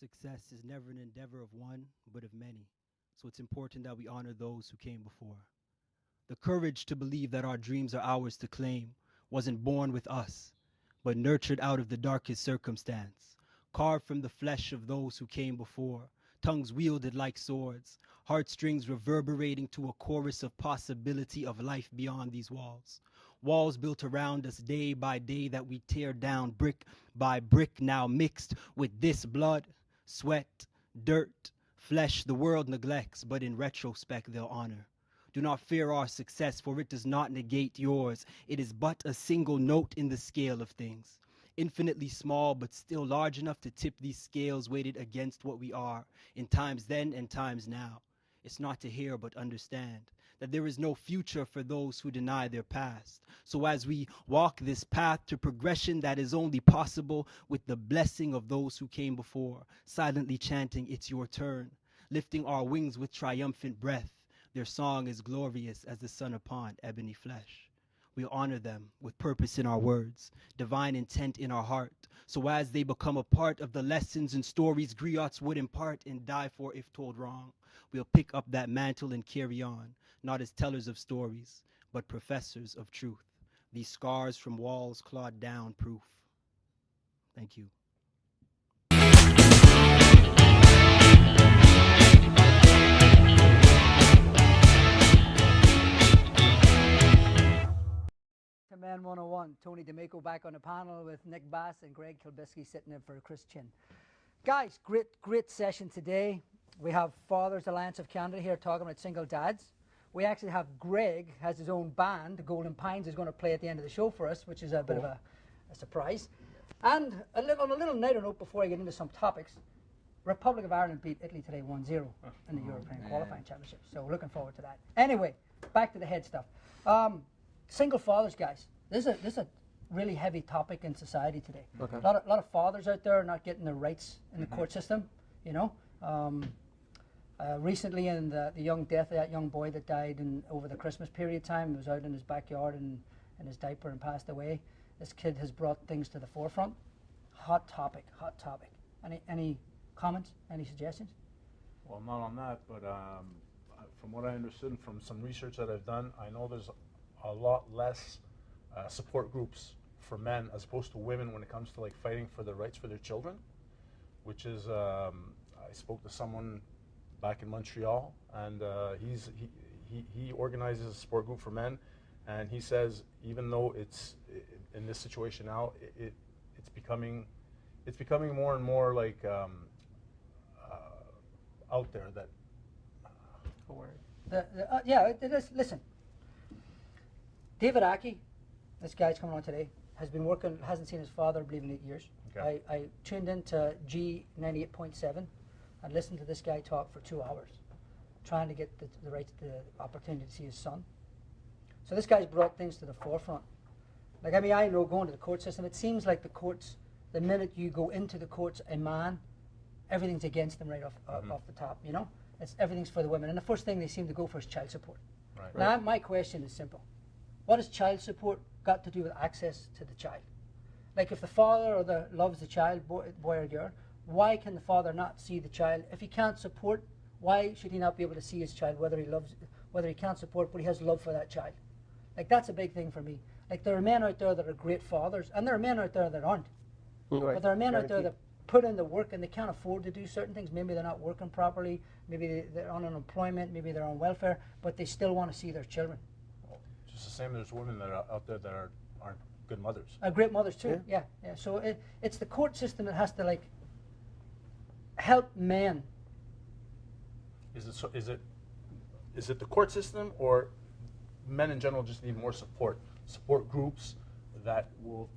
success is never an endeavor of one, but of many. So it's important that we honor those who came before. The courage to believe that our dreams are ours to claim wasn't born with us, but nurtured out of the darkest circumstance, carved from the flesh of those who came before, tongues wielded like swords, heartstrings reverberating to a chorus of possibility of life beyond these walls. Walls built around us day by day that we tear down brick by brick, now mixed with this blood, sweat, dirt, flesh the world neglects, but in retrospect they'll honor. Do not fear our success, for it does not negate yours. It is but a single note in the scale of things. Infinitely small, but still large enough to tip these scales weighted against what we are, in times then and times now. It's not to hear, but understand that there is no future for those who deny their past. So as we walk this path to progression that is only possible with the blessing of those who came before, silently chanting, it's your turn, lifting our wings with triumphant breath. Their song is glorious as the sun upon ebony flesh. We honor them with purpose in our words, divine intent in our heart, so as they become a part of the lessons and stories griots would impart and die for if told wrong. We'll pick up that mantle and carry on, not as tellers of stories, but professors of truth. These scars from walls clawed down proof. Thank you. Man 101, Tony D'Amico back on the panel with Nick Bass and Greg Kilbisky sitting in for Chris Chin. Guys, great session today. We have Fathers Alliance of Canada here talking about single dads. We actually have Greg has his own band, the Golden Pines, is going to play at the end of the show for us, which is a bit of a surprise. And on a little lighter note before I get into some topics, Republic of Ireland beat Italy today 1-0 in the European qualifying championship. So looking forward to that. Anyway, back to the head stuff. Single fathers, guys. This is a really heavy topic in society today. Okay. A lot of fathers out there are not getting their rights in the court system. You know, recently in the young death of that young boy that died over the Christmas period time, he was out in his backyard in his diaper and passed away. This kid has brought things to the forefront. Hot topic. Any comments? Any suggestions? Well, not on that, but from what I understood and from some research that I've done, I know there's a lot less support groups for men as opposed to women when it comes to like fighting for the rights for their children, which is I spoke to someone back in Montreal, and he organizes a support group for men, and he says even though it's in this situation now, it's becoming more and more like out there that it is. Listen, David Ackie, this guy's coming on today, has been working, hasn't seen his father, I believe, in 8 years. Okay. I tuned into G98.7 and listened to this guy talk for 2 hours, trying to get the opportunity to see his son. So this guy's brought things to the forefront. Like, I mean, I know going to the court system, it seems like the courts, the minute you go into the courts, a man, everything's against them right off the top, you know? Everything's for the women. And the first thing they seem to go for is child support. Right. Now, my question is simple. What has child support got to do with access to the child? Like, if the father loves the child, boy or girl, why can the father not see the child? If he can't support, why should he not be able to see his child, whether he can't support, but he has love for that child? Like, that's a big thing for me. Like, there are men out there that are great fathers, and there are men out there that aren't. Right. But there are men out there that put in the work and they can't afford to do certain things. Maybe they're not working properly, maybe they're on unemployment, maybe they're on welfare, but they still want to see their children. Just the same, there's women that are out there that aren't good mothers. Great mothers too. Yeah. So it's the court system that has to like help men. Is it the court system, or men in general just need more support groups that will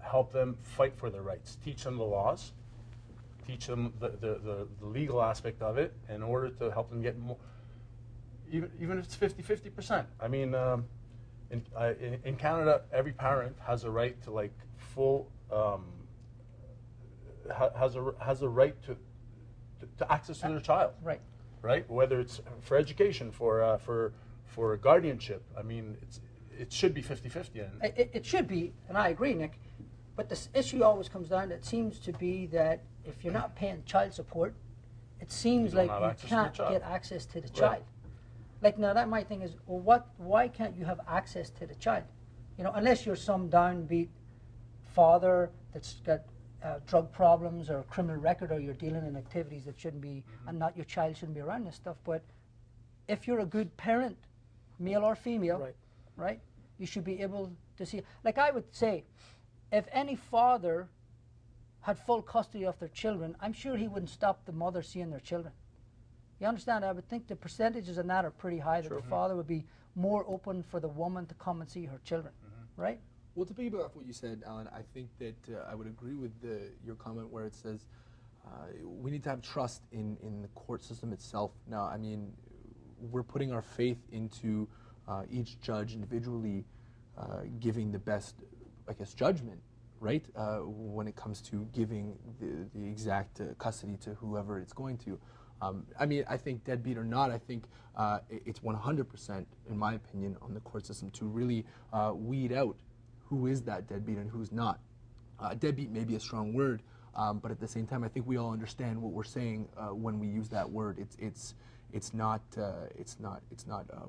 help them fight for their rights, teach them the laws, teach them the legal aspect of it in order to help them get more. Even if it's 50%. I mean, in Canada, every parent has a right to like full has a right to access to their child. Right. Whether it's for education, for guardianship. I mean, it should be 50-50. It should be, and I agree, Nick. But this issue always comes down, it seems to be that if you're not paying child support, it seems You don't like have you access to the can't child. get access to the Right. child. Like now that my thing is, well, why can't you have access to the child? You know, unless you're some downbeat father that's got drug problems or a criminal record, or you're dealing in activities that shouldn't be, and not your child shouldn't be around this stuff. But if you're a good parent, male or female, right, you should be able to see. Like I would say, if any father had full custody of their children, I'm sure he wouldn't stop the mother seeing their children. You understand? I would think the percentages in that are pretty high, that the father would be more open for the woman to come and see her children, right? Well, to piggyback off what you said, Alan, I think that I would agree with your comment where it says we need to have trust in the court system itself. Now, I mean, we're putting our faith into each judge individually giving the best, I guess, judgment, right, when it comes to giving the exact custody to whoever it's going to. I mean, I think deadbeat or not, I think it's 100%, in my opinion, on the court system to really weed out who is that deadbeat and who's not. Deadbeat may be a strong word, but at the same time, I think we all understand what we're saying when we use that word. It's not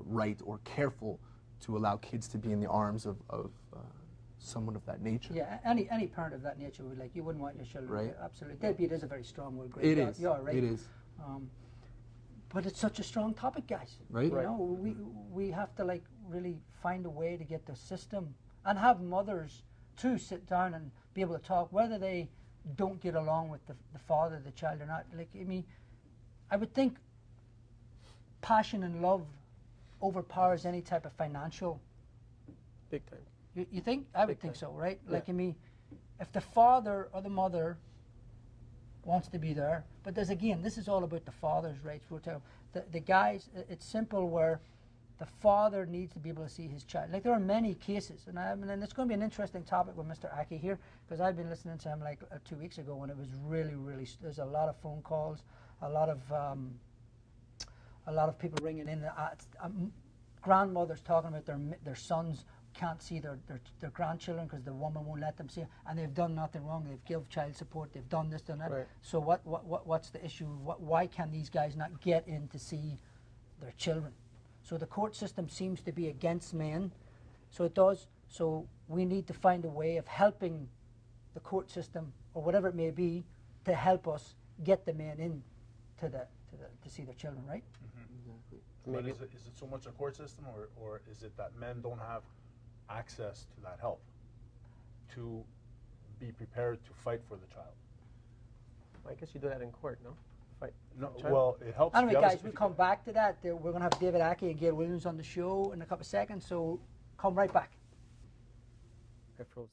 right or careful to allow kids to be in the arms of someone of that nature. Yeah, any parent of that nature would, like, you wouldn't want your children. Right. Absolutely. Deadbeat is a very strong word. Greg. It is. You are right. It is. But it's such a strong topic, guys. Right. You know, we have to, like, really find a way to get the system and have mothers too sit down and be able to talk, whether they don't get along with the father of the child or not. Like, I mean, I would think passion and love overpowers any type of financial. Big time. You think? I would think so, right? Like, I mean, if the father or the mother wants to be there, but there's, again, this is all about the father's rights. We're talking, the guys, it's simple where the father needs to be able to see his child. Like, there are many cases, and it's going to be an interesting topic with Mr. Ackie here, because I've been listening to him like 2 weeks ago, and it was really, there's a lot of phone calls, a lot of people ringing in, grandmothers talking about their sons can't see their grandchildren because the woman won't let them see it, and they've done nothing wrong. They've given child support. They've done this, done that. Right. So what's the issue? Why can these guys not get in to see their children? So the court system seems to be against men. So it does. So we need to find a way of helping the court system, or whatever it may be, to help us get the men in to see their children, right? Exactly. But Maybe- is it so much a court system, or is it that men don't have access to that help to be prepared to fight for the child? I guess you do that in court, no? Fight. No, Child? well, it helps. Anyway, if you have a- guys, if we'll you- come back to that. We're going to have David Ackie and Gail Williams on the show in a couple of seconds, so come right back. I froze.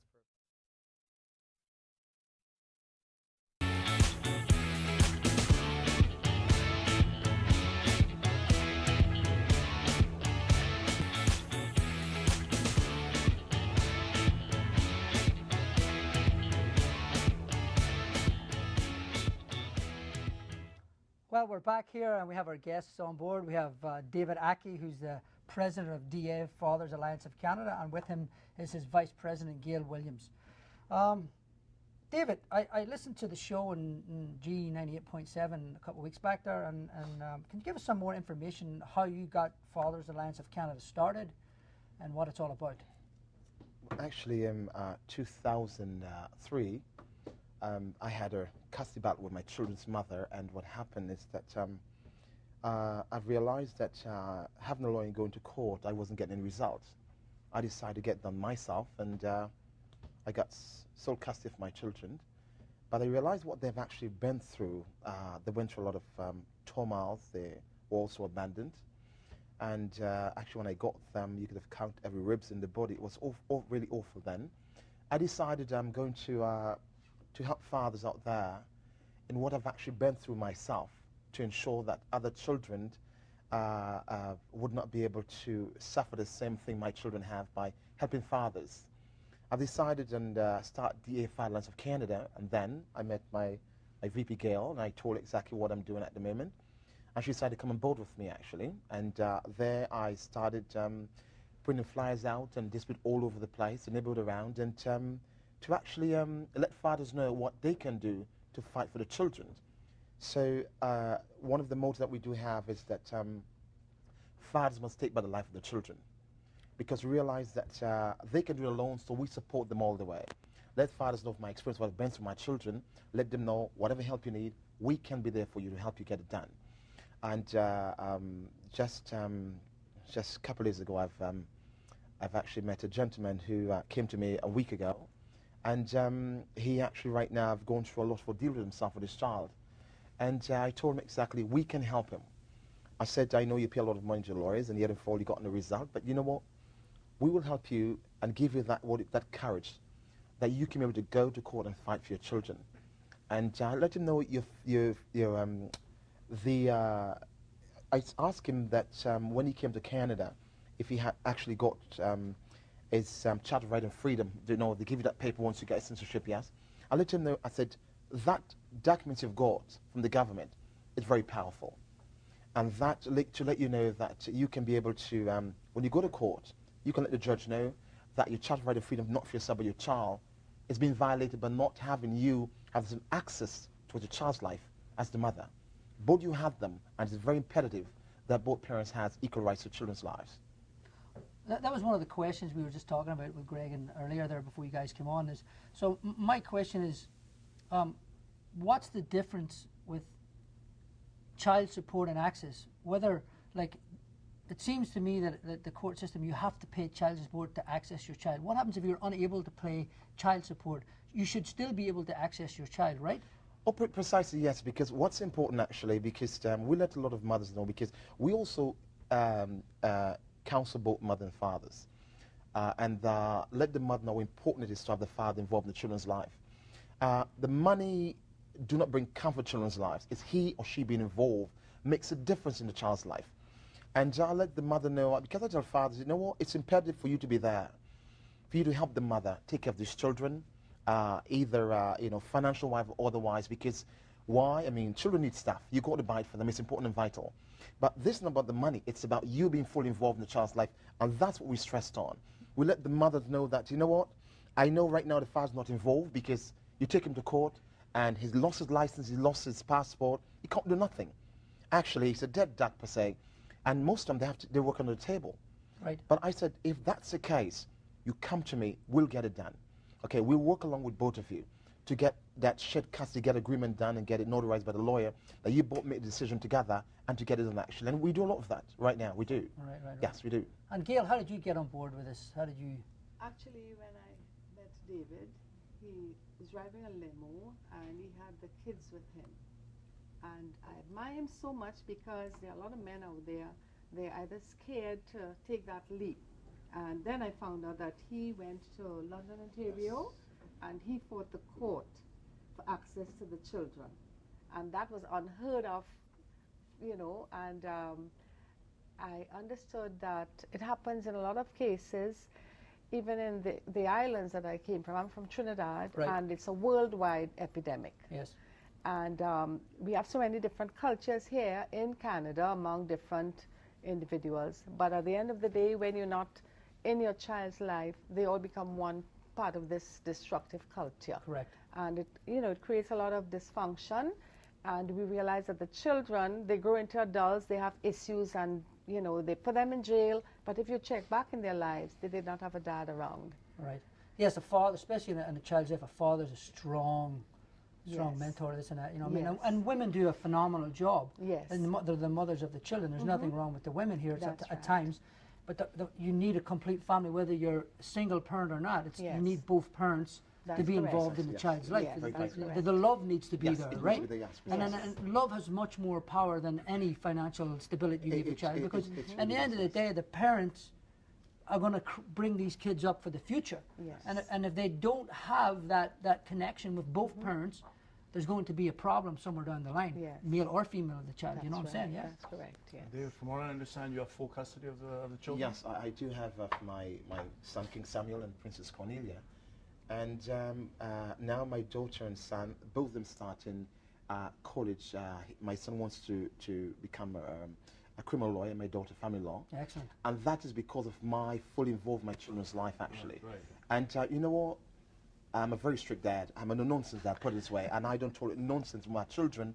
Well, we're back here, and we have our guests on board. We have David Ackie, who's the president of DA Fathers Alliance of Canada, and with him is his vice president, Gail Williams. David, I listened to the show in G98.7 a couple of weeks back there, and can you give us some more information how you got Fathers Alliance of Canada started and what it's all about? Actually, in 2003, I had a custody battle with my children's mother, and what happened is that I've realized that having a lawyer and going to court, I wasn't getting any results. I decided to get it done myself, and I got sole custody of my children. But I realized what they've actually been through. They went through a lot of turmoil. They were also abandoned. And actually, when I got them, you could have counted every ribs in the body. It was really awful then. I decided I'm going to help fathers out there in what I've actually been through myself, to ensure that other children would not be able to suffer the same thing my children have by helping fathers. I've decided and start DA Father Alliance of Canada, and then I met my VP Gail, and I told her exactly what I'm doing at the moment. And she decided to come on board with me, actually. And there I started putting flyers out and distribute all over the place, the neighborhood around, and to actually let fathers know what they can do to fight for the children. So one of the mottos that we do have is that fathers must take by the life of the children, because we realize that they can do it alone, so we support them all the way. Let fathers know of my experience, what I've been through my children. Let them know whatever help you need, we can be there for you to help you get it done. And just a couple of days ago, I've actually met a gentleman who came to me a week ago, and he actually right now have gone through a lot for deal with himself with his child. And I told him exactly, we can help him. I said, I know you pay a lot of money to lawyers, and yet for all you got no result, but you know what? We will help you and give you that courage that you can be able to go to court and fight for your children. And let him know I asked him that when he came to Canada, if he had actually got his Charter of Right and Freedom, they give you that paper once you get citizenship, yes. I let him know, I said, that document you've got from the government is very powerful. And that to let you know that you can be able to, when you go to court, you can let the judge know that your Charter of Right and Freedom, not for yourself but your child, is being violated by not having you have some access to your child's life as the mother. Both you have them, and it's very imperative that both parents have equal rights to children's lives. That was one of the questions we were just talking about with Greg and earlier there before you guys came on. So my question is, what's the difference with child support and access? Whether, like, it seems to me that the court system, you have to pay child support to access your child. What happens if you're unable to pay child support? You should still be able to access your child, right? Oh, precisely, yes, because what's important actually, because we let a lot of mothers know, because we also counsel both mother and fathers, and let the mother know how important it is to have the father involved in the children's life. The money do not bring comfort to children's lives. It's he or she being involved makes a difference in the child's life. And I let the mother know, because I tell fathers, you know what, it's imperative for you to be there, for you to help the mother take care of these children, either financial wise or otherwise, because why? I mean, children need stuff. You got to buy it for them. It's important and vital. But this is not about the money. It's about you being fully involved in the child's life, and that's what we stressed on. We let the mothers know that, you know what, I know right now the father's not involved because you take him to court and he's lost his license, he's lost his passport, he can't do nothing. Actually, he's a dead duck per se, and most of them they work under the table. Right. But I said, if that's the case, you come to me, we'll get it done. Okay, we'll work along with both of you to get that shared custody, get agreement done and get it notarized by the lawyer, that you both make a decision together and to get it on action. And we do a lot of that right now, we do. Right. Yes, we do. And Gail, how did you get on board with this? How did you? Actually, when I met David, he was driving a limo and he had the kids with him. And I admire him so much because there are a lot of men out there, they're either scared to take that leap. And then I found out that he went to London, Ontario, and he fought the court for access to the children. And that was unheard of, and I understood that it happens in a lot of cases, even in the islands that I came from. I'm from Trinidad, right. And it's a worldwide epidemic. Yes. And we have so many different cultures here in Canada among different individuals. But at the end of the day, when you're not in your child's life, they all become one part of this destructive culture. Correct. And it creates a lot of dysfunction. And we realize that the children, they grow into adults, they have issues, and they put them in jail. But if you check back in their lives, they did not have a dad around. Right. Yes, a father, especially in a child's life, a father's a strong Yes. mentor, this and that. Yes. And women do a phenomenal job. Yes. And they're the mothers of the children. There's nothing wrong with the women here That's at right. times. But you need a complete family, whether you're a single parent or not. You Yes. need both parents to That's be correct. involved in the Yes. child's life. Yes, Very that's correct. correct. The love needs to be Yes, there, it right? needs to be there, yes, And, yes. and love has much more power than any financial stability you give a child, because at the end of the day, the parents are going to bring these kids up for the future. Yes. And if they don't have that connection with both parents, there's going to be a problem somewhere down the line, Yes. male or female of the child. That's You know what I'm saying? right. Yeah. That's correct, yes. David, from what I understand, you have full custody of the children? Yes, I do have my son, King Samuel, and Princess Cornelia. And now my daughter and son, both of them start in college. My son wants to become a criminal lawyer, my daughter family law. Excellent. And that is because of my full involvement in my children's life, actually. Right. And you know what? I'm a very strict dad. I'm a no-nonsense dad, put it this way, and I don't tolerate nonsense with my children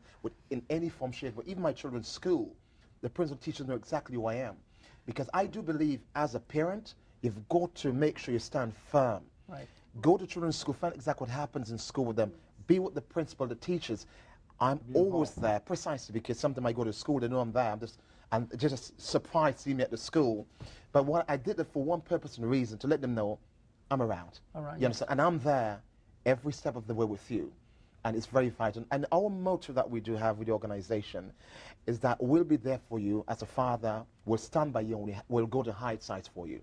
in any form, shape, or even my children's school. The principal teachers know exactly who I am. Because I do believe, as a parent, you've got to make sure you stand firm. Right. Go to children's school, find exactly what happens in school with them. Be with the principal, the teachers. I'm always there, precisely, because sometimes I go to school, they know I'm there. And they're just surprised to see me at the school. But what I did it for one purpose and reason, to let them know I'm around. All right, You understand? And I'm there every step of the way with you. And it's very vital. And our motto that we do have with the organization is that we'll be there for you as a father. We'll stand by you and we'll go to high sides for you.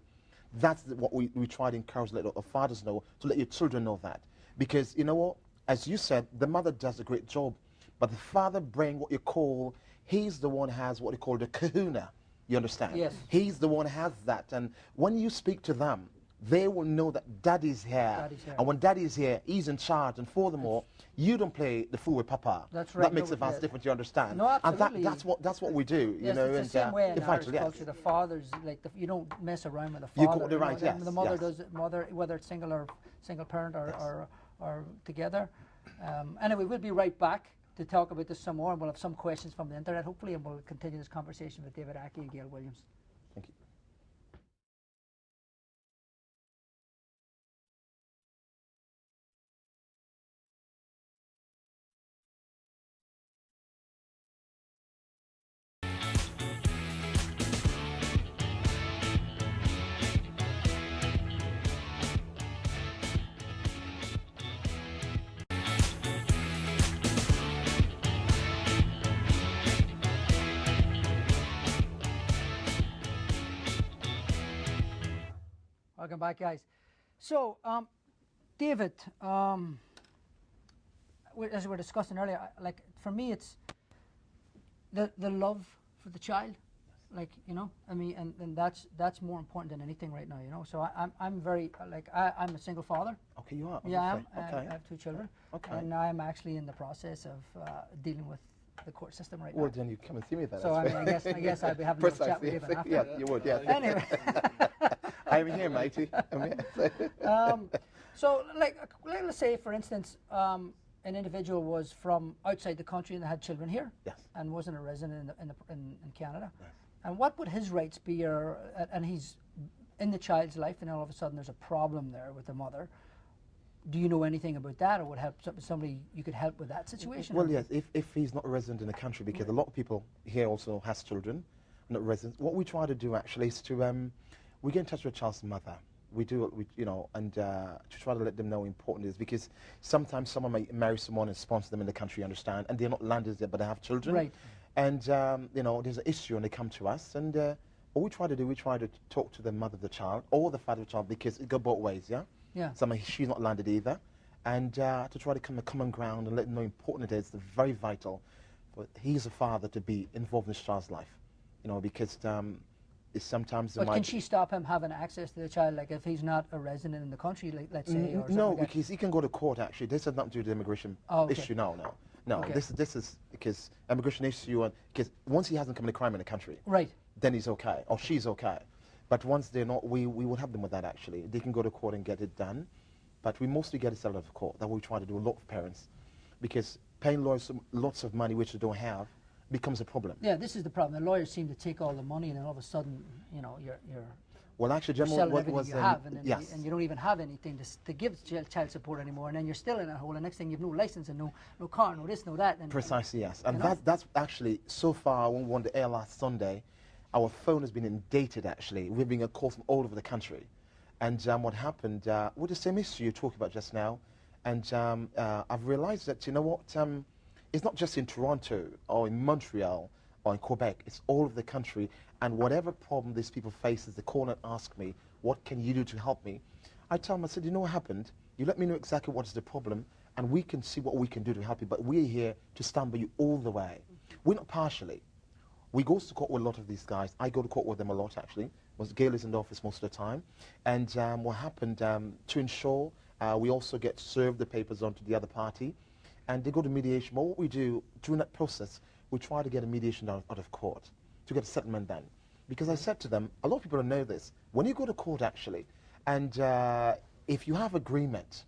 That's what we try to encourage, let our fathers know, to let your children know that. Because, you know what, as you said, the mother does a great job, but the father brings what you call, he's the one who has what you call the kahuna, you understand? Yes. He's the one who has that. And when you speak to them, they will know that daddy's here. Daddy's here. And when daddy's here, he's in charge. And furthermore, you don't play the fool with papa. That's right. That makes No, it vastly different, you understand? No, absolutely. And that's what we do, Yes, you know. it's the same way in it's Irish vital, yes. culture. The fathers, like, you don't mess around with the You father. got the right, know, yes, The mother yes. does it, whether it's single parent or together. Anyway, we'll be right back to talk about this some more, and we'll have some questions from the internet, hopefully, and we'll continue this conversation with David Ackie and Gail Williams. Thank you. Welcome back, guys. So, David, as we were discussing earlier, like, for me, it's the love for the child. Like, you know, I mean, and that's more important than anything right now, you know. So I'm very, like, I'm a single father. Okay, you are? Yeah, I am. Okay. I have 2 children. Okay. And I'm actually in the process of dealing with the court system right Well, now. then you come and see me then. So I mean, I guess I'd be having a little chat with David after. Yeah, you would, yeah. Anyway. I'm here, matey. I'm here. So, like, let's say, for instance, an individual was from outside the country and had children here, Yes. and wasn't a resident in Canada. Yes. And what would his rights be? And he's in the child's life, and all of a sudden there's a problem there with the mother. Do you know anything about that, or would help somebody you could help with that situation? Well, yes, if he's not a resident in the country, because a lot of people here also has children, not residents. What we try to do actually is to we get in touch with a child's mother. We do, you know, and to try to let them know how important it is, because sometimes someone may marry someone and sponsor them in the country, you understand, and they're not landed there, but they have children. Right. And, you know, there's an issue and they come to us, and what we try to do, we try to talk to the mother of the child or the father of the child, because it goes both ways, yeah? Yeah. Sometimes she's not landed either. And to try to come to common ground and let them know how important it is, it's very vital for he's a father to be involved in his child's life, you know, because it's sometimes... But can she stop him having access to the child, like if he's not a resident in the country, like, let's say? Or something no, like that? because he can go to court, actually. This has nothing to do with the immigration issue, no. Okay. This is because immigration issue, because once he hasn't committed a crime in the country, Right. then he's okay, or she's okay. But once they're not, we will help them with that, actually. They can go to court and get it done. But we mostly get it settled out of court. That we try to do a lot of parents, because paying lawyers lots of money which they don't have becomes a problem. Yeah, this is the problem. The lawyers seem to take all the money, and then all of a sudden, you know, you're Well, actually, selling General, what everything was you have, and, then yes. and you don't even have anything to give child support anymore, and then you're still in a hole. And next thing you've no license and no car, no this, no that. And, Precisely, yes. And you know? that's actually, so far, when we won the air last Sunday, our phone has been inundated, actually. We're being called from all over the country. And what happened, with the same issue you talked about just now, and I've realized that, you know what, it's not just in Toronto or in Montreal or in Quebec, it's all over the country. And whatever problem these people face, they call and ask me, what can you do to help me? I tell them, I said, you know what happened? You let me know exactly what is the problem, and we can see what we can do to help you, but we're here to stand by you all the way. We're not partially. We go to court with a lot of these guys. I go to court with them a lot, actually. Gail is in the office most of the time. And what happened, to ensure, we also get served the papers onto the other party, and they go to mediation. But what we do during that process, we try to get a mediation out of court, to get a settlement done. Because I said to them, a lot of people don't know this, when you go to court, actually, and if you have agreement,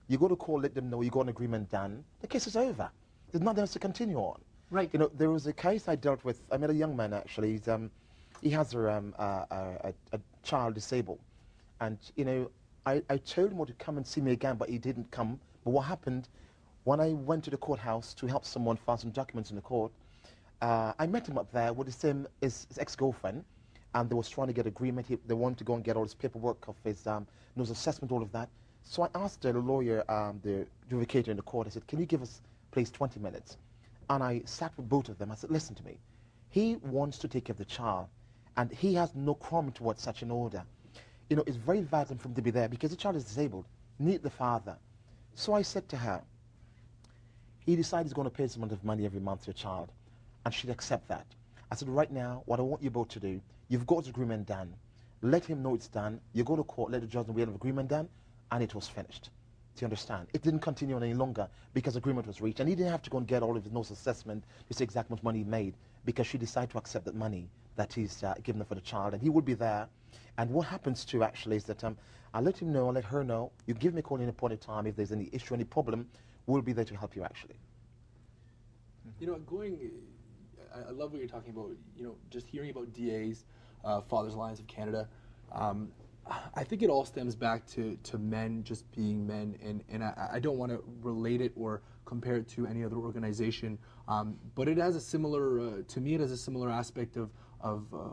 You go to court, let them know you got an agreement done. The case is over. There's nothing else to continue on. Right. You know, there was a case I dealt with. I met a young man actually. He has a child disabled, and you know, I told him to come and see me again, but he didn't come. But what happened? When I went to the courthouse to help someone file some documents in the court, I met him up there with his ex-girlfriend, and they was trying to get agreement. They wanted to go and get all his paperwork of his nose assessment, all of that. So I asked the lawyer, the adjudicator in the court, I said, can you give us, please, 20 minutes? And I sat with both of them. I said, listen to me. He wants to take care of the child, and he has no crime towards such an order. You know, it's very vital for him to be there because the child is disabled, need the father. So I said to her, he decided he's going to pay some amount of money every month to your child, and she'd accept that. I said, right now, what I want you both to do, you've got the agreement done. Let him know it's done. You go to court, let the judge know we have an agreement done, and it was finished. Do you understand? It didn't continue on any longer because agreement was reached, and he didn't have to go and get all of his nose assessment to see exactly how much money he made because she decided to accept that money that he's given her for the child, and he would be there. And what happens too actually is that I'll let him know, I'll let her know. You give me a call in a point in time if there's any issue, any problem. We'll be there to help you actually. You know, I love what you're talking about. You know, just hearing about DAs, Fathers Alliance of Canada. I think it all stems back to men just being men, and I don't want to relate it or compare it to any other organization, but it has a similar, to me it has a similar aspect of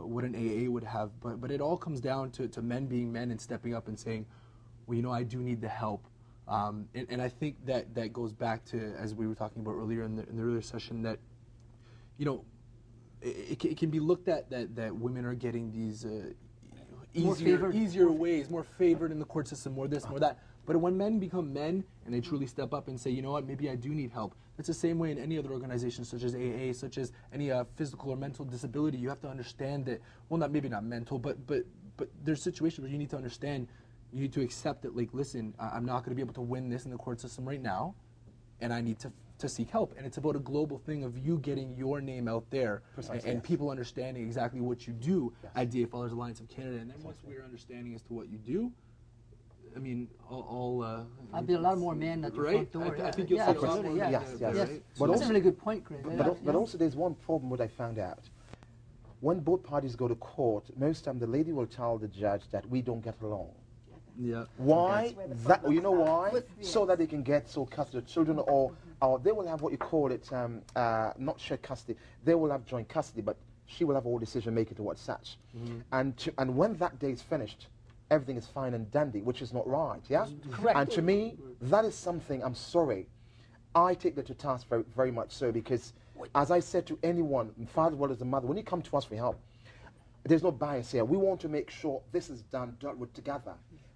what an AA would have, but it all comes down to men being men and stepping up and saying, well, you know, I do need the help. And I think that goes back to, as we were talking about earlier in the earlier session, that, you know, it can be looked at that women are getting these easier ways, more favored in the court system, more this, more that. But when men become men and they truly step up and say, you know what, maybe I do need help. It's the same way in any other organization, such as AA, such as any physical or mental disability. You have to understand that, well, maybe not mental, but there's situations where you need to understand, you need to accept that, like, listen, I'm not going to be able to win this in the court system right now, and I need to seek help. And it's about a global thing of you getting your name out there, and people understanding exactly what you do at DA Fathers Alliance of Canada. And then once we're understanding as to what you do, I mean, I'll be a lot more men at the front door. I think you'll see a lot more. Yes. Right? So that's a really good point, Chris. But also there's one problem what I found out. When both parties go to court, most time the lady will tell the judge that we don't get along. Yeah. Why? You know why? So that they can get custody of children, or they will have what you call it, not shared custody. They will have joint custody, but she will have all decision making towards such. And when that day is finished, everything is fine and dandy, which is not right. Yeah. Correct. And to me, that is something. I'm sorry, I take that to task very, very much so, because, as I said to anyone, father as well as the mother, when you come to us for help, there's no bias here. We want to make sure this is dealt with together.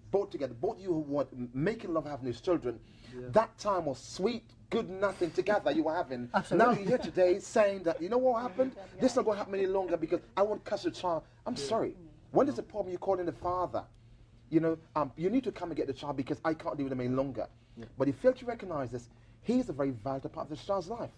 Both together, both you who want making love, having these children, that time was sweet, good nothing together you were having. Absolutely. Now you're here today saying that, you know what happened? This is not going to happen any longer because I want to custody the child. I'm sorry. When there's a problem, you call in the father. You know, you need to come and get the child because I can't deal with him any longer. But he failed to recognize this. He's a very vital part of the child's life.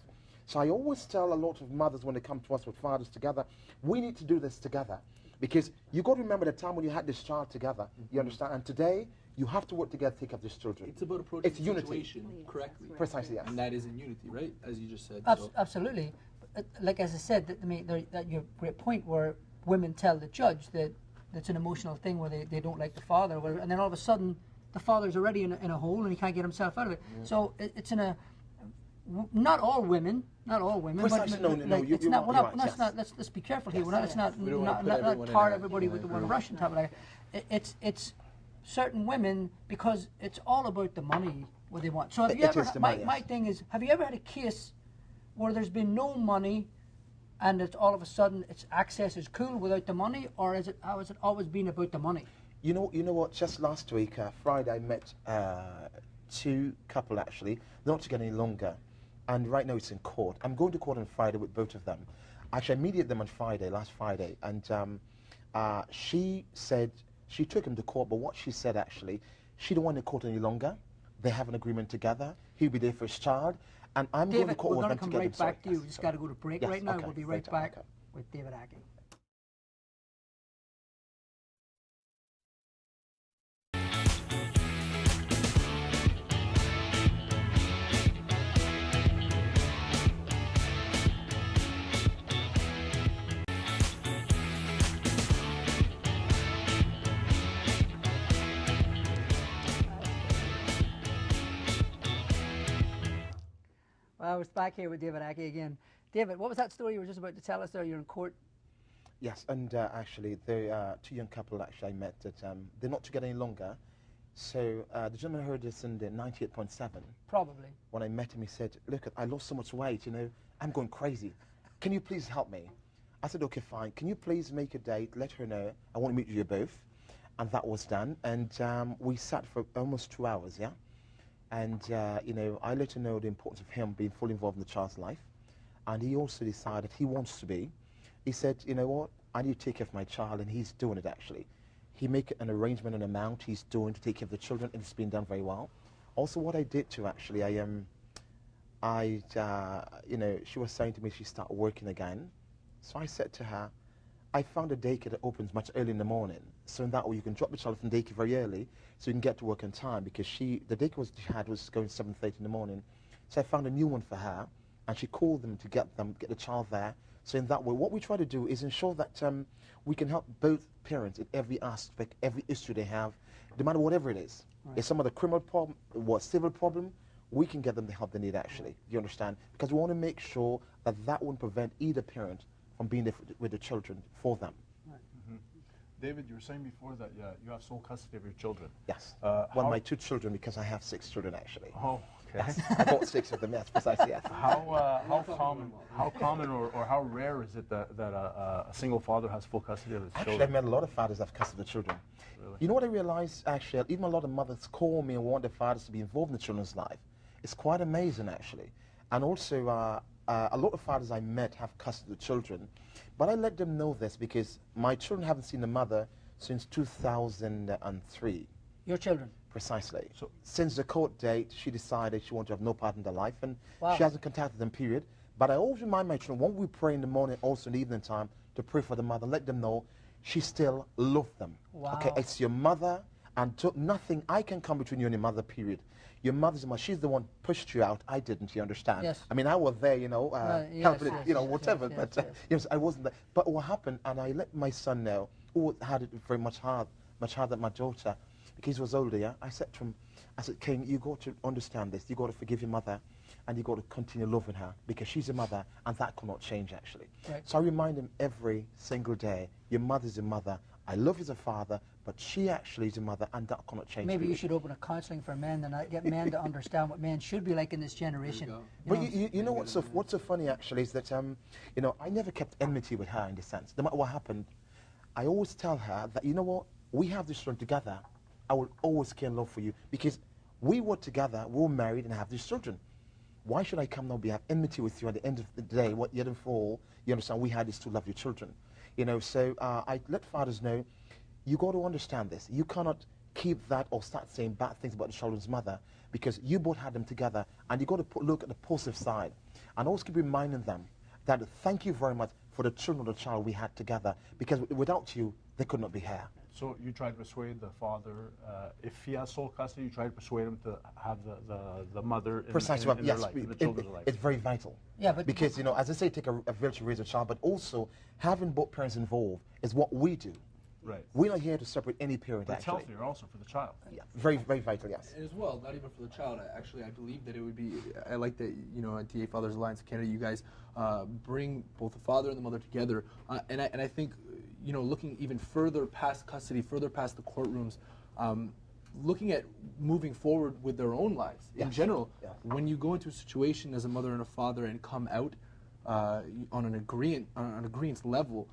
So I always tell a lot of mothers when they come to us with fathers together, we need to do this together. Because you got to remember the time when you had this child together, you understand? And today, you have to work together to take care of these children. It's about approaching It's the unity. situation correctly. Precisely, yes. And that is in unity, right? As you just said. Absolutely. Like as I said, I mean, that your great point where women tell the judge that it's an emotional thing where they don't like the father, and then all of a sudden the father's already in a hole and he can't get himself out of it. So it's in a not all women. Precisely, but no, it's not. We're not. Let's be careful here. We're not. It's not. We don't wanna put Not everyone in tar a- everybody with the one Russian type of like. It's certain women because it's all about the money what they want. So have you It ever? is the money, My yes. thing is, have you ever had a case where there's been no money, and it's all of a sudden its access is cool without the money, or has it always been about the money? You know what? Just last week, Friday, I met two couple actually. They're not together any longer, and right now it's in court. I'm going to court on Friday with both of them. Actually, I mediated them on last Friday, and she said she took him to court. But what she said actually, she don't want the court any longer. They have an agreement together. He'll be there for his child, and I'm going to David, court we're with going them to come together. right back to you. We just got to go to break Yes, right now. okay, We'll be right right, back okay. with David Ackie. Well, we're back here with David Ackie again. David, what was that story you were just about to tell us there? You're in court. Yes, and actually, the two young couple actually I met that they're not together any longer. So the gentleman heard this in the 98.7. Probably. When I met him, he said, "Look, I lost so much weight, you know, I'm going crazy. Can you please help me?" I said, "Okay, fine. Can you please make a date, let her know I want to meet you both?" And that was done. And we sat for almost 2 hours, yeah? And, you know, I let her know the importance of him being fully involved in the child's life. And he also decided he wants to be. He said, "You know what? I need to take care of my child," and he's doing it, actually. He make an arrangement, an amount he's doing to take care of the children, and it's been done very well. Also, what I did too, actually, you know, she was saying to me she started working again. So I said to her, I found a daycare that opens much early in the morning. So in that way, you can drop the child from daycare very early, so you can get to work on time, because the daycare she had was going 7:30 in the morning. So I found a new one for her, and she called them to get the child there. So in that way, what we try to do is ensure that we can help both parents in every aspect, every issue they have, no matter whatever it is. Right. If some of the criminal problem, what civil problem, we can get them the help they need, actually. You understand? Because we want to make sure that that won't prevent either parent from being there with the children for them. David, you were saying before that you have sole custody of your children. Yes. How- My 2 children, because I have 6 children, actually. Oh, okay. Yes. I bought 6 of them, yes, precisely, yes. How common or how rare is it that a single father has full custody of his Actually, I've children? met a lot of fathers that have custody of the children. Really? You know what I realized, actually, even a lot of mothers call me and want their fathers to be involved in the children's life. It's quite amazing, actually. And also, a lot of fathers I met have custody of the children. But I let them know this because my children haven't seen the mother since 2003. Your children. Precisely. So- Since the court date, she decided she wanted to have no part in their life, and Wow. she hasn't contacted them, period. But I always remind my children, when we pray in the morning, also in the evening time, to pray for the mother, let them know she still loves them. Wow. Okay, it's your mother, and nothing, I can come between you and your mother, period. Your mother's the mother. She's the one pushed you out. I didn't, you understand? Yes. I mean, I was there, you know, Yes, helping it, yes, you know, yes, whatever, yes, but yes. yes, I wasn't there. But what happened, and I let my son know, who had it very much harder than my daughter, because he was older, yeah? I said to him, I said, "King, you got to understand this. You got to forgive your mother, and you got to continue loving her, because she's your mother, and that cannot change, actually." Right. So I remind him every single day, your mother's your mother. I love you as a father, but she actually is your mother, and that cannot change. Maybe you really. should open a counselling for men and get men to understand what men should be like in this generation. go. But you know what's so funny, actually, is that you know, I never kept enmity with her in the sense. No matter what happened, I always tell her that, you know what, we have this children together. I will always care and love for you, because we were together, we were married, and have these children. Why should I come now have enmity with you at the end of the day? What you didn't fall, you understand? We had these 2 lovely children, you know. So I let fathers know, you got to understand this. You cannot keep that or start saying bad things about the children's mother, because you both had them together, and you got to look at the positive side, and always keep reminding them that thank you very much for the children of the child we had together, because without you, they could not be here. So you try to persuade the father, if he has sole custody, you try to persuade him to have the mother in, Precisely, in their yes, life, in the children's life. it's very vital. Yeah, but because, you know, as I say, take a village to raise a child, but also having both parents involved is what we do. Right. We're not here to separate any parent, But it's actually. healthier also for the child. Yeah, very, very vital, yes. And as well, not even for the child. I believe that it would be. I like that, you know, at DA Fathers Alliance of Canada, you guys bring both the father and the mother together. And I think, you know, looking even further past custody, further past the courtrooms, looking at moving forward with their own lives in Yes. general. Yeah. When you go into a situation as a mother and a father and come out on an agreement level.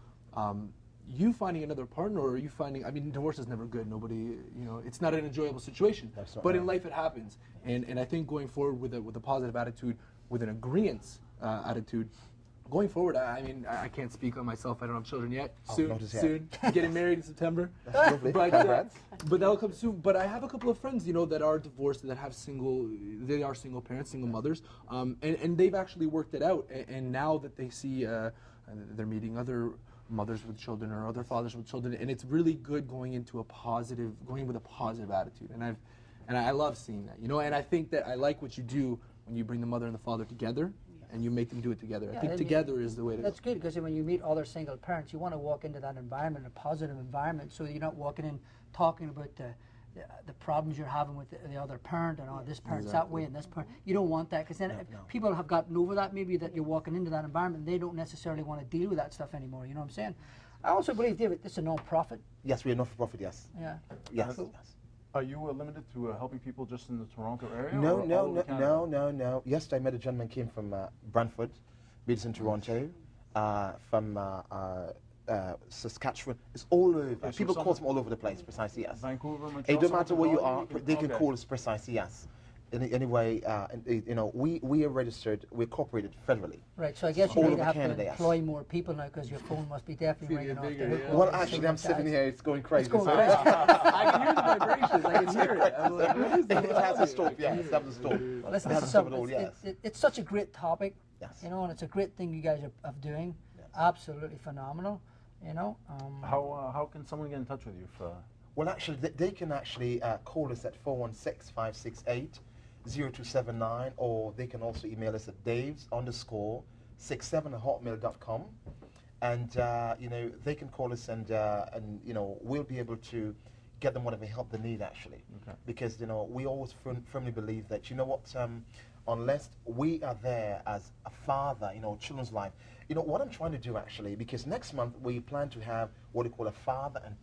You finding another partner, or are you finding, I mean, divorce is never good. Nobody, you know, it's not an enjoyable situation. That's right. But in life it happens. And I think going forward with a positive attitude, with an agreement attitude, going forward, I mean, I can't speak on myself. I don't have children yet. not as yet. Soon. Getting married in September. That's lovely. But, Congrats. but that'll come soon. But I have a couple of friends, you know, that are divorced, that have they are single parents, single mothers, and they've actually worked it out. And now that they see, they're meeting other mothers with children or other fathers with children, and it's really good going with a positive attitude. And I love seeing that, you know. And I think that I like what you do when you bring the mother and the father together, and you make them do it together. Yeah, I think I mean, together is the way to go. That's good, because when you meet other single parents, you want to walk into that environment, a positive environment, so you're not walking in talking about the problems you're having with the other parent, and this parent's that way and this parent. You don't want that, because then people have gotten over that, maybe, that you're walking into that environment and they don't necessarily want to deal with that stuff anymore. You know what I'm saying? I also believe, David, this is a non-profit. Yes, we are not-for-profit, yes. Yeah. Yes, Cool. yes. Are you limited to helping people just in the Toronto area? No, or no, all over no, Canada? no. Yesterday I met a gentleman came from Brantford, based in Toronto, from Saskatchewan. It's all over. Okay, so People call someone- them all over the place, precisely, yes. Vancouver, Montreal. It don't matter where you are, Montreal, they can okay. call us precisely, yes. Anyway, you know, we are registered, we're incorporated federally. Right, so I guess you All need over to have Canada, to yes. employ more people now, because your phone must be definitely ringing off the bigger, hook. yeah. all Well, these actually, I'm single sitting guys. here, it's going crazy. It's going so- crazy. I can hear the vibrations. I can hear it. I'm like, what is It that? hasn't stopped, yes, it hasn't stopped. Well, listen, It this hasn't is stopped at something, all, yes. it's such a great topic, Yes. you know, and it's a great thing you guys are doing. Absolutely phenomenal, you know. How can someone get in touch with you? If, Well, actually, they can actually call us at 416-568-0279, or they can also email us at daves_67@hotmail.com, and you know, they can call us, and you know, we'll be able to get them whatever help they need, actually. Okay. Because you know, we always firmly believe that, you know what, unless we are there as a father, you know, children's life. You know what I'm trying to do, actually, because next month we plan to have what we call a father and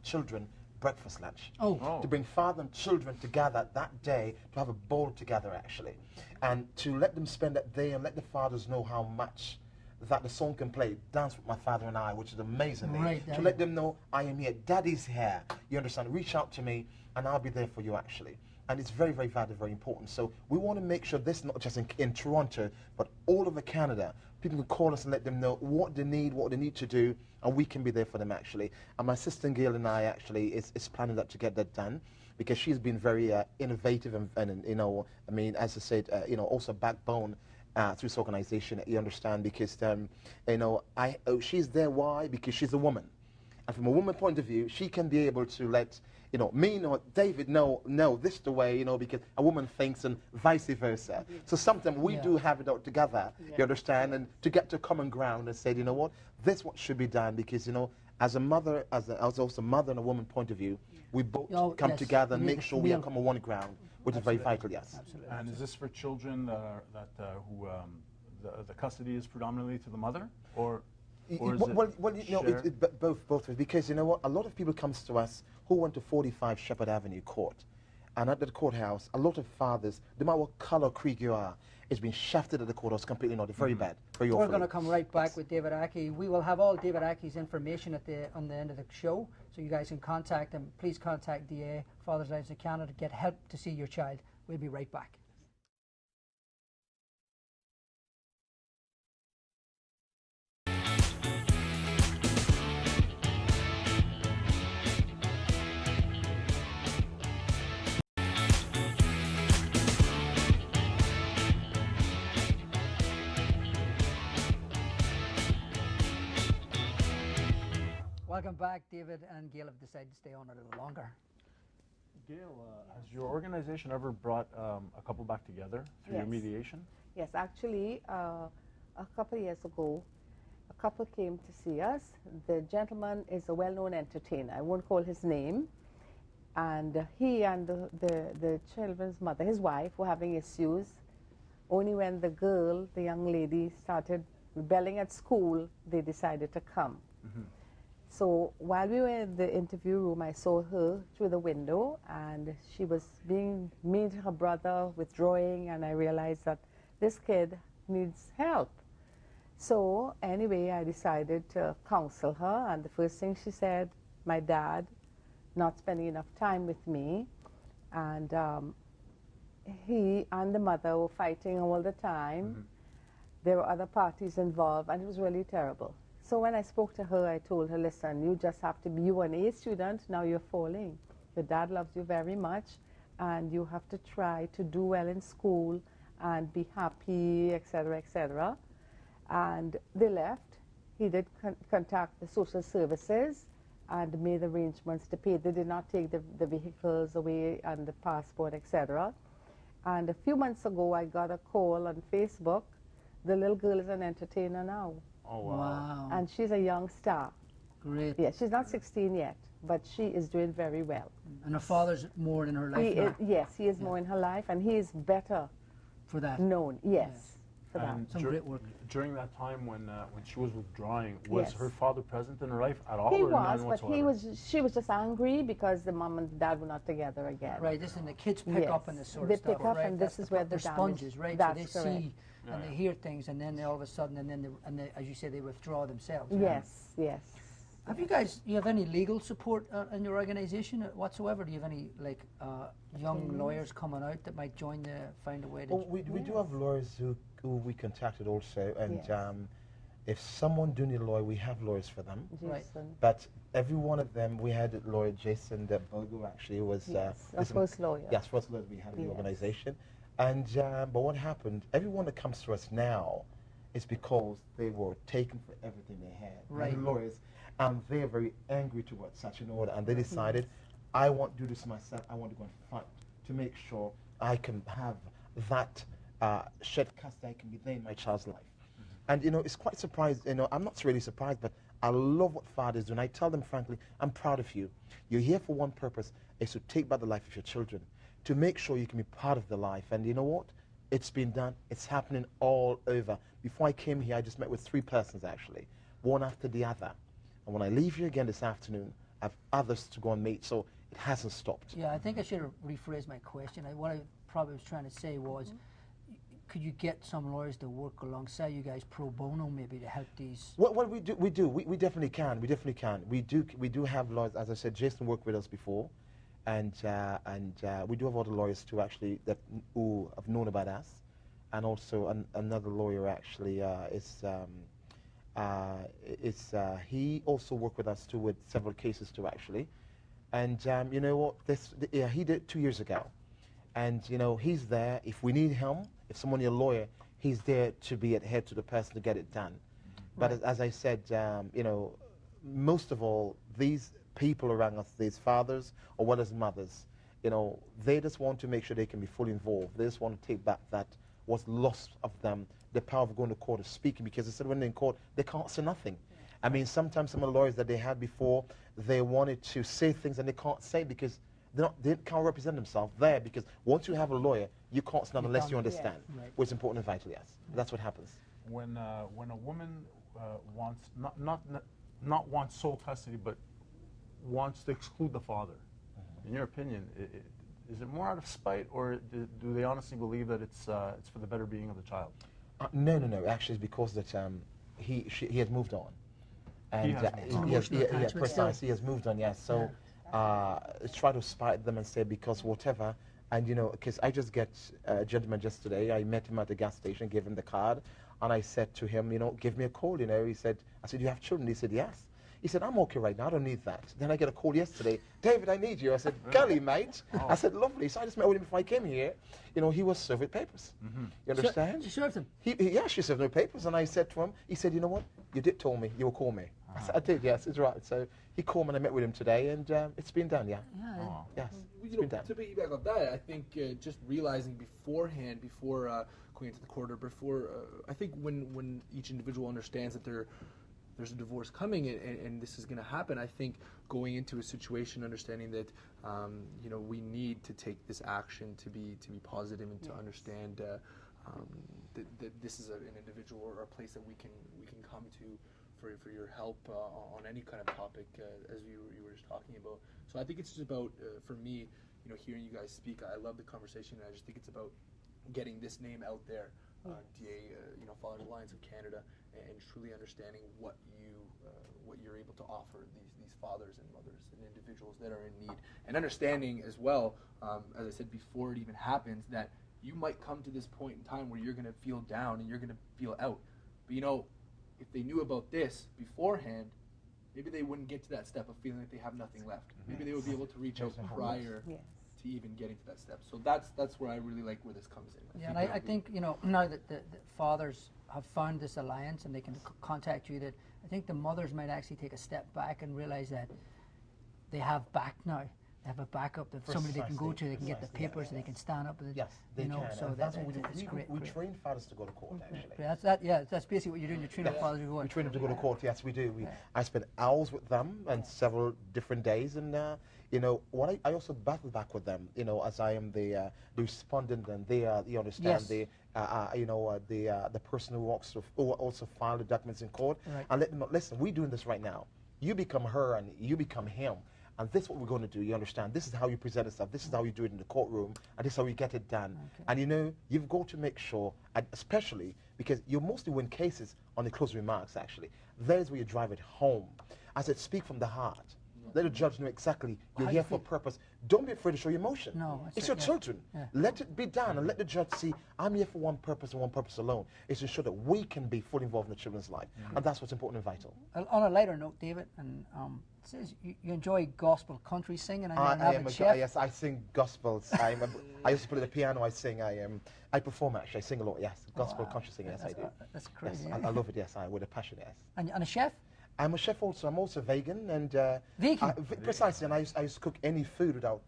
children breakfast lunch. Oh. To bring father and children together that day, to have a bowl together, actually, and to let them spend that day and let the fathers know how much that the song can play, Dance With My Father and I, which is amazing. Right, to Daddy. let them know, I am here, Daddy's here, you understand, reach out to me and I'll be there for you, actually. And it's very, very vital, very important. So we want to make sure this is not just in Toronto, but all over Canada. People can call us and let them know what they need to do, and we can be there for them, actually. And my sister Gail and I actually is planning that to get that done, because she's been very innovative and you know, I mean, as I said, you know, also backbone through this organization, you understand, because you know, she's there. Why? Because she's a woman, and from a woman point of view, she can be able to let, you know, me or David know this is the way, you know, because a woman thinks, and vice versa. So sometimes we do have it all together, you understand, and to get to a common ground and say, you know what, this what should be done, because, you know, as a mother, as also a mother and a woman point of view, we both come yes, together and you need make the sure we real- come on one ground, which is very vital, yes. Absolutely. and is this for children who the custody is predominantly to the mother, or is Well, you know, shared? it's both, because you know what, a lot of people comes to us who went to 45 Shepherd Avenue Court, and at the courthouse, a lot of fathers, no matter what color creed you are, it's been shafted at the courthouse completely, not very bad, very awful. We're going to come right back with David Ackie. We will have all David Akkie's information on the end of the show, so you guys can contact him. Please contact DA, Fathers Alliance of Canada, to get help to see your child. We'll be right back. Welcome back. David and Gail have decided to stay on a little longer. Gail, has your organization ever brought a couple back together through your Yes. mediation? Yes, actually, a couple of years ago, a couple came to see us. The gentleman is a well-known entertainer. I won't call his name. And he and the children's mother, his wife, were having issues. Only when the girl, the young lady, started rebelling at school, they decided to come. So while we were in the interview room, I saw her through the window, and she was being mean to her brother, withdrawing, and I realized that this kid needs help. So anyway, I decided to counsel her, and the first thing she said, my dad not spending enough time with me, and he and the mother were fighting all the time. There were other parties involved, and it was really terrible. So when I spoke to her, I told her, listen, you just have to be, you were an A student, now you're falling. Your dad loves you very much, and you have to try to do well in school and be happy, etc., etc. And they left. He did contact the social services and made arrangements to pay. They did not take the vehicles away and the passport, etc. And a few months ago, I got a call on Facebook. The little girl is an entertainer now. Oh, wow. Wow. And she's a young star. Great. Yeah, she's not 16 yet. but she is doing very well. And her father's more in her life now Yes, he is more in her life, and he is better for that. known. Yes, for that. And Some great work. during that time when she was withdrawing, was Yes. her father present in her life at all, He or was, none but whatsoever? she was just angry because the mom and dad were not together again. Right, this and the kids pick up on Yes, this sort they of stuff, pick up, right? and That's this is where the they're damage- sponges, right? that's so they correct. see and they hear things, and then they all of a sudden, and they, as you say, they withdraw themselves. right? Yes, yes. Have you guys? You have any legal support in your organisation whatsoever? Do you have any like young lawyers coming out that might join the find a way to? Well, we do have lawyers who we contacted also, and Yes. if someone do need a lawyer, we have lawyers for them. Right. Jason. But every one of them, we had a lawyer, Jason Bogo, actually was Yes, a this- first lawyer. Yes, first lawyer we had in the Yes. organization. And but what happened? Everyone that comes to us now is because they were taken for everything they had. Right. The lawyers, and they're very angry towards such an order, and they decided, I won't do this myself. I want to go and fight to make sure I can have that shed custody can be there in my child's life. And it's quite surprised. I'm not really surprised, but I love what fathers do, and I tell them frankly, I'm proud of you. You're here for one purpose: is to take back the life of your children, to make sure you can be part of the life. And you know what? It's been done. It's happening all over. Before I came here, I just met with 3 persons actually, one after the other. And when I leave here again this afternoon, I have others to go and meet. So it hasn't stopped. Yeah, I think I should have rephrased my question. What I probably was trying to say was, could you get some lawyers to work alongside you guys pro bono, maybe, to help these? Well, we definitely can. We do have lawyers. As I said, Jason worked with us before, and we do have other lawyers too, actually, who have known about us, and also another lawyer actually he also worked with us too with several cases too, actually, and you know what? He did 2 years ago, and he's there if we need him. If someone needs a lawyer, he's there to be adhered to the person to get it done. But as I said, most of all, these people around us, these fathers or well as mothers, they just want to make sure they can be fully involved. They just want to take back that what's lost of them, the power of going to court, of speaking, because they said when they're in court, they can't say nothing. I mean, sometimes some of the lawyers that they had before, they wanted to say things and they can't say because they can't represent themselves there, because once you have a lawyer, you can't stand unless you understand, Right. which is important and vital, yes. That's what happens. When a woman wants not wants sole custody, but wants to exclude the father, in your opinion, is it more out of spite, or do they honestly believe that it's for the better being of the child? No. Actually, it's because that he has moved on, and attachment. he has moved on. Yes, so try to spite them and say because whatever, and because I just get a gentleman just today. I met him at the gas station, gave him the card, and I said to him, give me a call. He said, I said, you have children? He said, yes. He said, I'm okay right now, I don't need that. Then I get a call yesterday, David, I need you. I said, golly, mate. I said, lovely. So I just met with him before I came here. He was served with papers. You understand? She served him. She served no papers. And I said to him, he said, you know what? You did tell me, you will call me. I said, I did, yes, it's right. So he called me and I met with him today, and it's been done, yeah. Yes, it's been done. To piggyback on that, I think just realizing beforehand, before going into the court, or before, I think when each individual understands that there's a divorce coming and this is going to happen, I think going into a situation understanding that we need to take this action to be positive and to understand that this is an individual or a place that we can come to for your help on any kind of topic as you were just talking about. So I think it's just about for me, hearing you guys speak, I love the conversation, and I just think it's about getting this name out there, DA, Fathers Alliance of Canada, and truly understanding what you're able to offer these fathers and mothers and individuals that are in need, and understanding as well, as I said before it even happens, that you might come to this point in time where you're going to feel down and you're going to feel out. But if they knew about this beforehand, maybe they wouldn't get to that step of feeling like they have nothing left. Maybe they would be able to reach out prior to even getting to that step. So that's where I really like where this comes in. Yeah, and I think now that the fathers have found this alliance and they can contact you, that I think the mothers might actually take a step back and realize that they have back now, have a backup of somebody they can go to, they can get the Precisely, papers, and they can stand up. And Yes, they you know, can. so and that's what we do. it's great. We great. train fathers to go to court, actually. That's that. Yeah, that's basically what you're doing. You're training fathers to go. We train them to go to court. Yes, we do. I spend hours with them and several different days, and you know, what I also battle back with them. You know, as I am the respondent, and they are, you understand, Yes. the person who also filed the documents in court, Right. and let them know, listen, we're doing this right now. You become her, and you become him. And this is what we're going to do, you understand? This is how you present yourself. This is how you do it in the courtroom. And this is how you get it done. Okay. And you know, you've got to make sure, and especially because you mostly win cases on the closing remarks, actually. There's where you drive it home. I said, speak from the heart. Let the judge know exactly you're How here you for a feel? purpose. Don't be afraid to show your emotion. No, that's it's it, your yeah. children. Yeah. Let it be done, and let the judge see, I'm here for one purpose and one purpose alone. It's to ensure that we can be fully involved in the children's life. And that's what's important and vital. On a lighter note, David, and it says you enjoy gospel country singing, and you're an I am avid a chef. yes, I sing gospels. I used to play the piano. I sing. I perform actually. I sing a lot. Yes, gospel Wow. country singing. Yes, I do. That's crazy. Yes, I love it. Yes, with a passion. Yes. And a chef? I'm a chef also. I'm also vegan and Vegan? precisely. And I used to cook any food without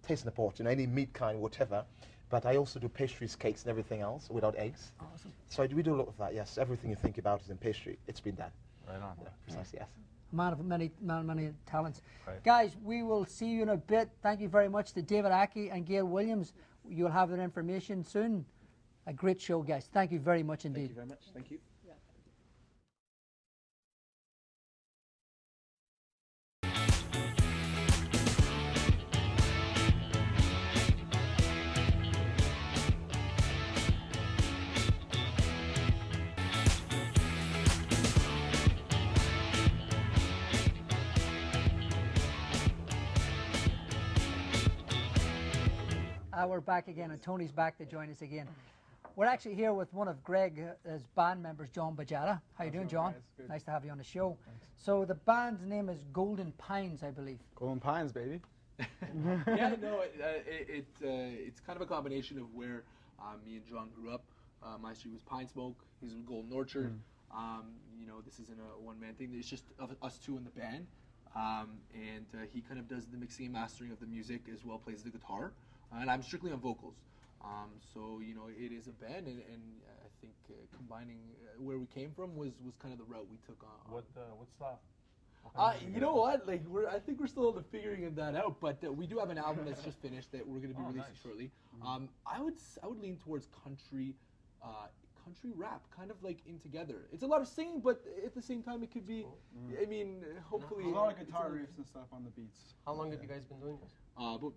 tasting the pot. You know, any meat kind, whatever. But I also do pastries, cakes, and everything else without eggs. Awesome. So we do a lot of that. Yes, everything you think about is in pastry. It's been done. Right on. Yeah, precisely. Yes. A man of many talents. Right. Guys, we will see you in a bit. Thank you very much to David Ackie and Gail Williams. You'll have their information soon. A great show, guys. Thank you very much indeed. Thank you very much. Thank you. We're back again, and Tony's back to join us again. We're actually here with one of Greg's band members, John Bajada. How you doing, John? Nice to have you on the show. So the band's name is Golden Pines, I believe. Golden Pines, baby. Yeah, no, it's kind of a combination of where me and John grew up. My street was Pine Smoke. He's in Golden Orchard. You know, this isn't a one-man thing. It's just of us two in the band. And he kind of does the mixing and mastering of the music as well, plays the guitar. And I'm strictly on vocals. So, you know, it is a band, and I think combining where we came from was kind of the route we took on. What style? You know what? Like I think we're still figuring that out, but we do have an album that's just finished that we're going to be releasing shortly. I would lean towards country rap, kind of like in together. It's a lot of singing, but at the same time, it could be. I mean, hopefully. There's a lot of guitar riffs and stuff on the beats. How long have you guys been doing this? About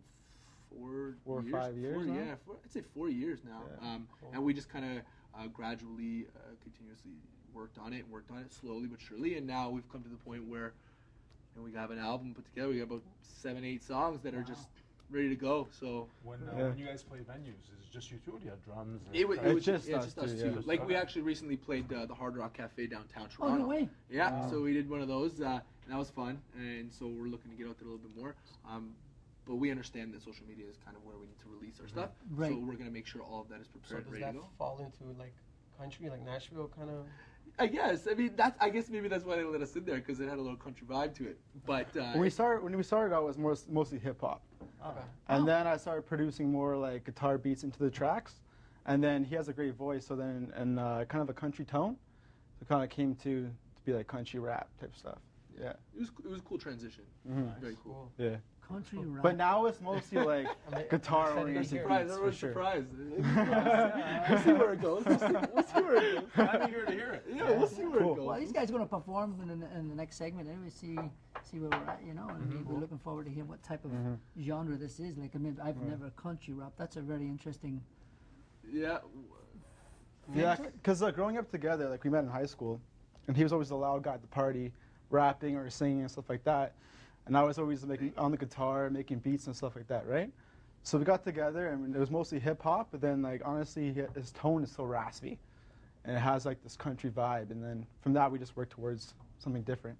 4 or 5 years now? Yeah, I'd say 4 years now. Yeah. And we just kind of gradually, continuously worked on it slowly but surely, and now we've come to the point where we have an album put together. We got about 7-8 songs that are just ready to go. So When you guys play venues, is it just you two? Or do you have drums? it was just just us us two, two. yeah. Like we actually recently played the Hard Rock Cafe downtown Oh, Toronto. no way. Yeah, so we did one of those, and that was fun. And so we're looking to get out there a little bit more. But we understand that social media is kind of where we need to release our stuff. Right. So we're going to make sure all of that is So prepared does and ready that to go. fall into like country, like Nashville kind of? I guess. I mean, I guess maybe that's why they let us in there, because it had a little country vibe to it. But When we started out, it was mostly hip hop, Okay. and then I started producing more like guitar beats into the tracks, and then he has a great voice, so then and kind of a country tone, so it kind of came to be like country rap type stuff. Yeah. it was a cool transition. Very cool. Yeah. Country rap. But now it's mostly like guitar excited to oriented hear. beats Everyone's for sure. surprised. We'll see where it goes. We'll see where it goes. I'm eager to hear it. Yeah, we'll see where Cool. it goes. Well, these guys are going to perform in the next segment anyway. See where we're at, you know. And we're looking forward to hearing what type of genre this is. Like, I mean, I've never country rap. That's a very interesting. Yeah. Yeah, because growing up together, like we met in high school, and he was always the loud guy at the party, rapping or singing and stuff like that. And I was always making on the guitar, making beats and stuff like that, right? So we got together, and it was mostly hip hop. But then, like honestly, his tone is so raspy, and it has like this country vibe. And then from that, we just worked towards something different.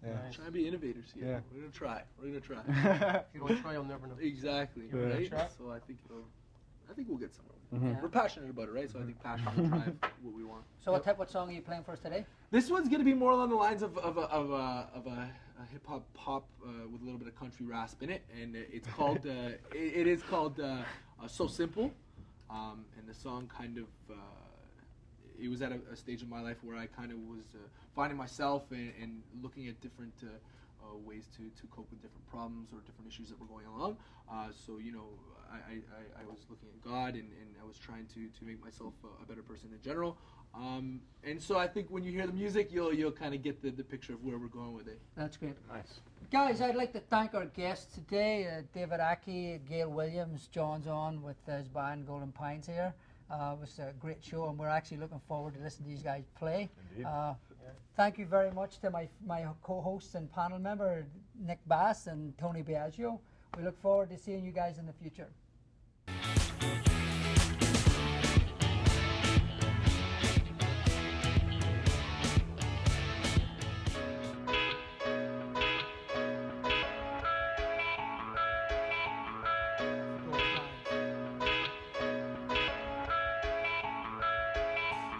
Nice. Yeah. Nice. Trying to be innovators here. Yeah. We're gonna try. If you don't try, you'll never know. Exactly. Yeah. Right. Try. So I think we'll get somewhere. We're passionate about it, right? So I think passion will drive what we want. So what song are you playing for us today? This one's gonna be more along the lines of a hip hop pop with a little bit of country rasp in it, and it's called it is called So Simple, and the song kind of it was at a stage in my life where I kind of was finding myself and looking at different ways to cope with different problems or different issues that were going along. So you know, I was looking at God and I was trying to make myself a better person in general. And so I think when you hear the music, you'll kind of get the picture of where we're going with it. That's great. Nice. Guys, I'd like to thank our guests today, David Ackie, Gail Williams. John's on with his band Golden Pines here. It was a great show, and we're actually looking forward to listening to these guys play. Indeed. Thank you very much to my co-hosts and panel member, Nick Bass and Tony Biagio. We look forward to seeing you guys in the future.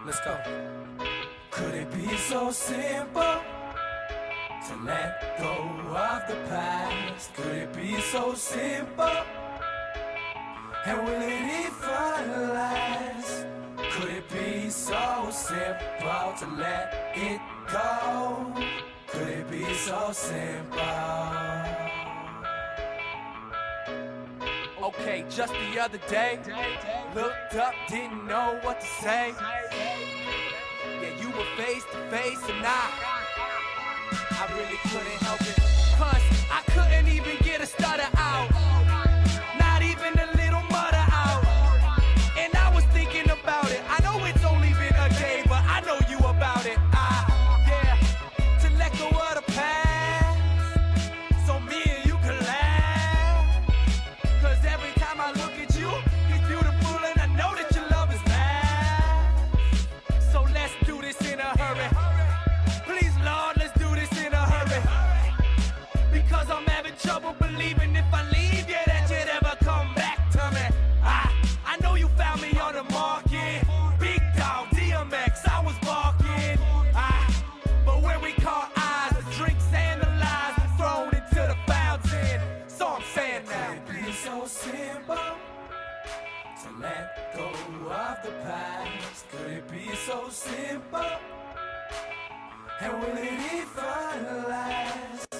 Let's go. Could it be so simple to let go of the past? Could it be so simple? And will it even last? Could it be so simple to let it go? Could it be so simple? Okay, just the other day, looked up, didn't know what to say. Yeah, you were face to face and I really couldn't help it. 'Cause I couldn't even get a stutter out, not even a little mutter out. And I was thinking about it. I know it's only been a day, but I know you about it. Yeah, to let go of the past, so me and you can laugh. 'Cause every time I look at you, it's beautiful and I know that your love is vast. So let's do this in a hurry. Please, Lord, let's do this in a hurry. Because I'm having trouble believing if I leave, yeah, that you'd ever come back to me. I know you found me on the market. Big dog, DMX, I was barking. But when we caught eyes, the drinks and the lies were thrown into the fountain. So I'm saying now, could it be so simple to let go of the past? Could it be so simple? And will it even last?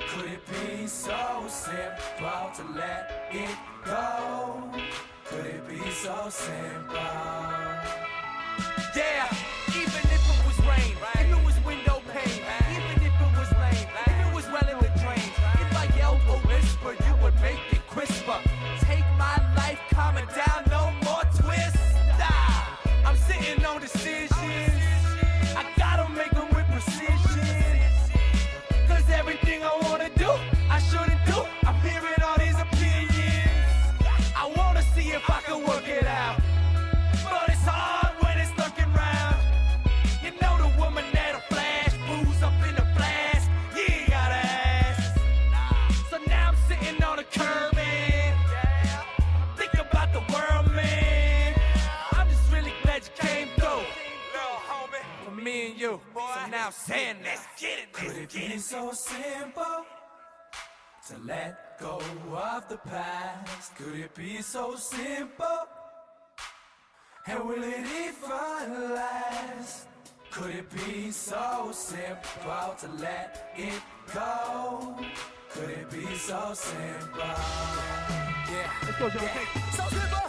Could it be so simple to let it go? Could it be so simple? Yeah, even if it was rain, if it was window pane, even if it was lame, if it was well in the drain, if I yelled or whispered, you would make it crisper. Take my life, calm it down, no more twists. I'm sitting on decisions, I gotta make them with precision. 'Cause everything I wanna do, I shouldn't do. I'm hearing all these opinions. I wanna see if I can work it out, but it's hard when it's lurking round. You know the woman that'll flash, booze up in the flask. You ain't gotta ask. So now I'm sitting on the curb and think about the world, man. I'm just really glad you came through, little homie, for me and you. So now I'm saying, let's get it. Could it be so simple to let go of the past? Could it be so simple? And will it even last? Could it be so simple to let it go? Could it be so simple? Yeah. Let's go, John. So simple.